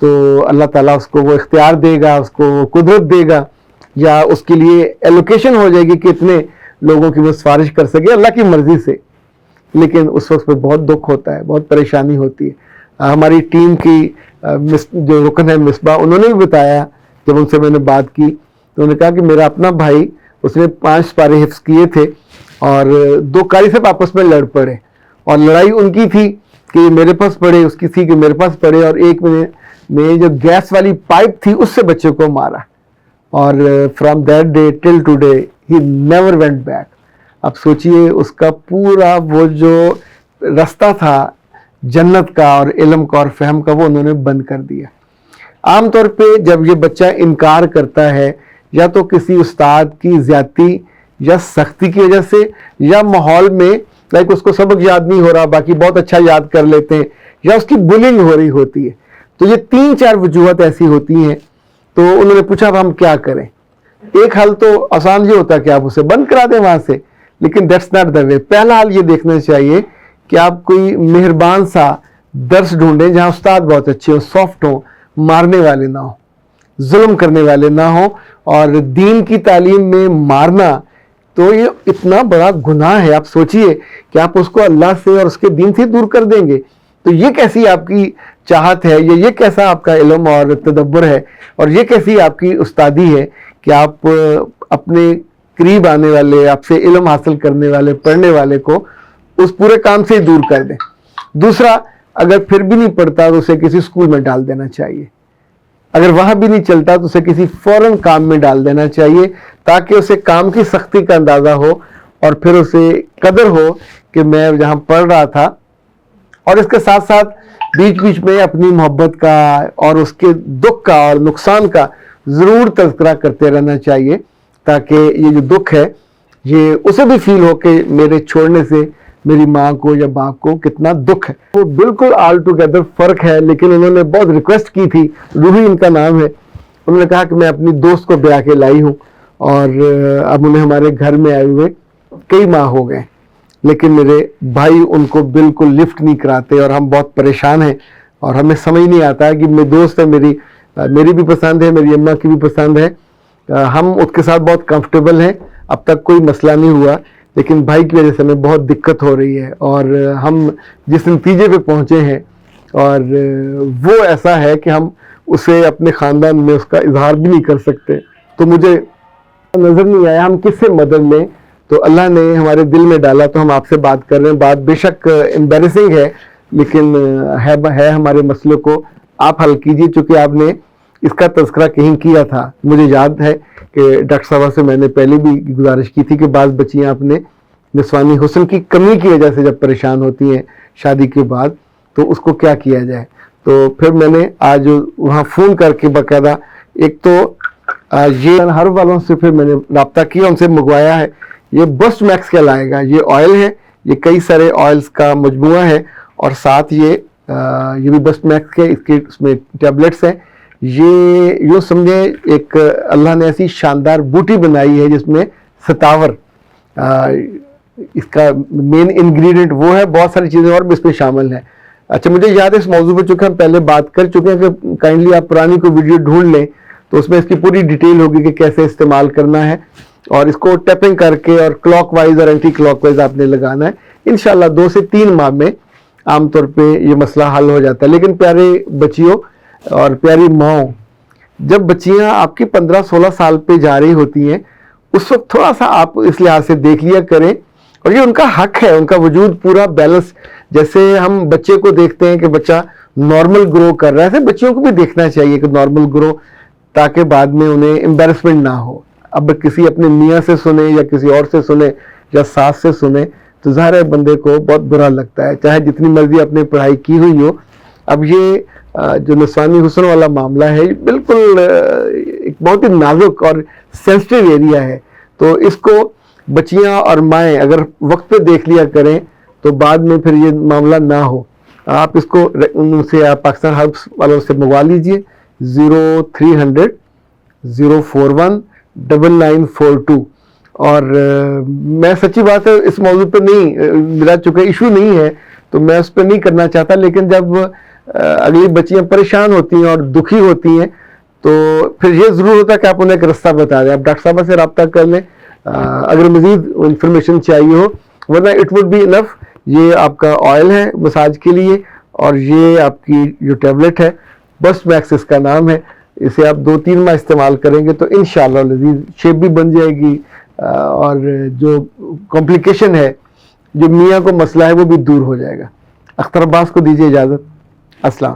تو اللہ تعالیٰ اس کو وہ اختیار دے گا, اس کو وہ قدرت دے گا, یا اس کے لیے ایلوکیشن ہو جائے گی کہ اتنے لوگوں کی وہ سفارش کر سکے اللہ کی مرضی سے. لیکن اس وقت پہ بہت دکھ ہوتا ہے, بہت پریشانی ہوتی ہے. ہماری ٹیم کی جو رکن ہے مصباح, انہوں نے بھی بتایا جب ان سے میں نے بات کی, انہوں نے کہا کہ میرا اپنا بھائی, اس نے 5 پارے حفظ کیے تھے اور 2 قاری صاحب آپس میں لڑ پڑے, اور لڑائی ان کی تھی کہ یہ میرے پاس پڑے, اس کی تھی کہ میرے پاس پڑے, اور ایک میں جو گیس والی پائپ تھی اس سے بچے کو مارا, اور from that day till today he never went back. اب سوچئے اس کا پورا وہ جو رستہ تھا جنت کا اور علم کا اور فہم کا, وہ انہوں نے بند کر دیا. عام طور پہ جب یہ بچہ انکار کرتا ہے, یا تو کسی استاد کی زیادتی یا سختی کی وجہ سے, یا ماحول میں لائک اس کو سبق یاد نہیں ہو رہا, باقی بہت اچھا یاد کر لیتے ہیں, یا اس کی بلنگ ہو رہی ہوتی ہے. تو یہ 3-4 وجوہات ایسی ہوتی ہیں. تو انہوں نے پوچھا اب ہم کیا کریں. ایک حل تو آسان یہ ہوتا ہے کہ آپ اسے بند کرا دیں وہاں سے, لیکن دیٹس ناٹ دا وے. پہلا حل یہ دیکھنا چاہیے کہ آپ کوئی مہربان سا درس ڈھونڈیں جہاں استاد بہت اچھے ہوں, سافٹ ہوں, مارنے والے نہ ہوں, ظلم کرنے والے نہ ہوں. اور دین کی تعلیم میں مارنا تو یہ اتنا بڑا گناہ ہے. آپ سوچئے کہ آپ اس کو اللہ سے اور اس کے دین سے دور کر دیں گے, تو یہ کیسی آپ کی چاہت ہے, یہ کیسا آپ کا علم اور تدبر ہے, اور یہ کیسی آپ کی استادی ہے کہ آپ اپنے قریب آنے والے, آپ سے علم حاصل کرنے والے, پڑھنے والے کو اس پورے کام سے دور کر دیں. دوسرا, اگر پھر بھی نہیں پڑھتا تو اسے کسی اسکول میں ڈال دینا چاہیے. اگر وہاں بھی نہیں چلتا تو اسے کسی فوراً کام میں ڈال دینا چاہیے, تاکہ اسے کام کی سختی کا اندازہ ہو, اور پھر اسے قدر ہو کہ میں جہاں پڑھ رہا تھا. اور اس کے ساتھ ساتھ بیچ بیچ میں اپنی محبت کا اور اس کے دکھ کا اور نقصان کا ضرور تذکرہ کرتے رہنا چاہیے, تاکہ یہ جو دکھ ہے یہ اسے بھی فیل ہو کہ میرے چھوڑنے سے میری ماں کو یا باپ کو کتنا دکھ ہے. وہ بالکل آل ٹوگیدر فرق ہے, لیکن انہوں نے بہت ریکویسٹ کی تھی, روحی ان کا نام ہے. انہوں نے کہا کہ میں اپنی دوست کو بیاہ کے لائی ہوں, اور اب انہیں ہمارے گھر میں آئے ہوئے کئی ماہ ہو گئے, لیکن میرے بھائی ان کو بالکل لفٹ نہیں کراتے, اور ہم بہت پریشان ہیں, اور ہمیں سمجھ نہیں آتا ہے کہ میری دوست ہے, میری بھی پسند ہے, میری اماں کی بھی پسند ہے, ہم اس کے ساتھ بہت کمفرٹیبل ہیں, اب تک کوئی مسئلہ نہیں ہوا, لیکن بھائی کی وجہ سے ہمیں بہت دقت ہو رہی ہے. اور ہم جس نتیجے پہ پہنچے ہیں, اور وہ ایسا ہے کہ ہم اسے اپنے خاندان میں اس کا اظہار بھی نہیں کر سکتے. تو مجھے نظر نہیں آیا ہم کس سے مدد لیں, تو اللہ نے ہمارے دل میں ڈالا, تو ہم آپ سے بات کر رہے ہیں. بات بے شک امبیرسنگ ہے, لیکن ہے ہمارے مسئلے کو آپ حل کیجیے, چونکہ آپ نے اس کا تذکرہ کہیں کیا تھا. مجھے یاد ہے کہ ڈاکٹر صاحبہ سے میں نے پہلے بھی گزارش کی تھی کہ بعض بچیاں اپنے نسوانی حسن کی کمی کی وجہ سے جب پریشان ہوتی ہیں شادی کے بعد, تو اس کو کیا کیا جائے. تو پھر میں نے آج وہاں فون کر کے باقاعدہ, ایک تو یہ ہر والوں سے پھر میں نے رابطہ کیا, ان سے منگوایا ہے. یہ بسٹ میکس کا لائے گا, یہ آئل ہے, یہ کئی سارے آئلز کا مجموعہ ہے, اور ساتھ یہ بھی بسٹ میکس کے اس میں ٹیبلٹس ہیں. یہ یوں سمجھیں ایک اللہ نے ایسی شاندار بوٹی بنائی ہے جس میں ستاور اس کا مین انگریڈینٹ وہ ہے, بہت ساری چیزیں اور بھی اس میں شامل ہیں. اچھا, مجھے یاد ہے اس موضوع پہ چونکہ ہم پہلے بات کر چکے ہیں کہ کائنڈلی آپ پرانی کوئی ویڈیو ڈھونڈ لیں, تو اس میں اس کی پوری ڈیٹیل ہوگی کہ کیسے استعمال کرنا ہے, اور اس کو ٹیپنگ کر کے اور کلاک وائز اور اینٹی کلاک وائز آپ نے لگانا ہے. انشاءاللہ 2 سے 3 ماہ میں عام طور پہ یہ مسئلہ حل ہو جاتا ہے. لیکن پیارے بچیوں اور پیاری ماؤں, جب بچیاں آپ کی 15-16 سال پہ جا رہی ہوتی ہیں, اس وقت تھوڑا سا آپ اس لحاظ سے دیکھ لیا کریں, اور یہ ان کا حق ہے, ان کا وجود پورا بیلنس. جیسے ہم بچے کو دیکھتے ہیں کہ بچہ نارمل گرو کر رہا ہے, ایسے بچیوں کو بھی دیکھنا چاہیے کہ نارمل گرو, تاکہ بعد میں انہیں امبیرسمنٹ نہ ہو. اب کسی اپنے میاں سے سنیں یا کسی اور سے سنیں یا ساس سے سنیں تو ظاہر ہے بندے کو بہت برا لگتا ہے, چاہے جتنی مرضی اپنے پڑھائی کی ہوئی ہو. اب یہ جو نسوانی حسن والا معاملہ ہے بالکل ایک بہت ہی نازک اور سینسٹیو ایریا ہے, تو اس کو بچیاں اور مائیں اگر وقت پہ دیکھ لیا کریں تو بعد میں پھر یہ معاملہ نہ ہو. آپ اس کو ان سے آپ پاکستان ہربس والوں سے منگوا لیجئے, 0300 041 9942. اور میں سچی بات ہے اس موضوع پہ نہیں, میرا چونکہ ایشو نہیں ہے تو میں اس پہ نہیں کرنا چاہتا, لیکن جب اگلی بچیاں پریشان ہوتی ہیں اور دکھی ہوتی ہیں تو پھر یہ ضرور ہوتا ہے کہ آپ انہیں ایک رستہ بتا دیں. آپ ڈاکٹر صاحبہ سے رابطہ کر لیں اگر مزید انفارمیشن چاہیے ہو, ورنہ اٹ وڈ بی انف. یہ آپ کا آئل ہے مساج کے لیے اور یہ آپ کی جو ٹیبلٹ ہے بس میکس اس کا نام ہے. اسے آپ 2-3 ماہ استعمال کریں گے تو انشاءاللہ العزیز شیپ بھی بن جائے گی اور جو کمپلیکیشن ہے, جو میاں کو مسئلہ ہے, وہ بھی دور ہو جائے گا. اختر عباس کو دیجیے اجازت. السلام.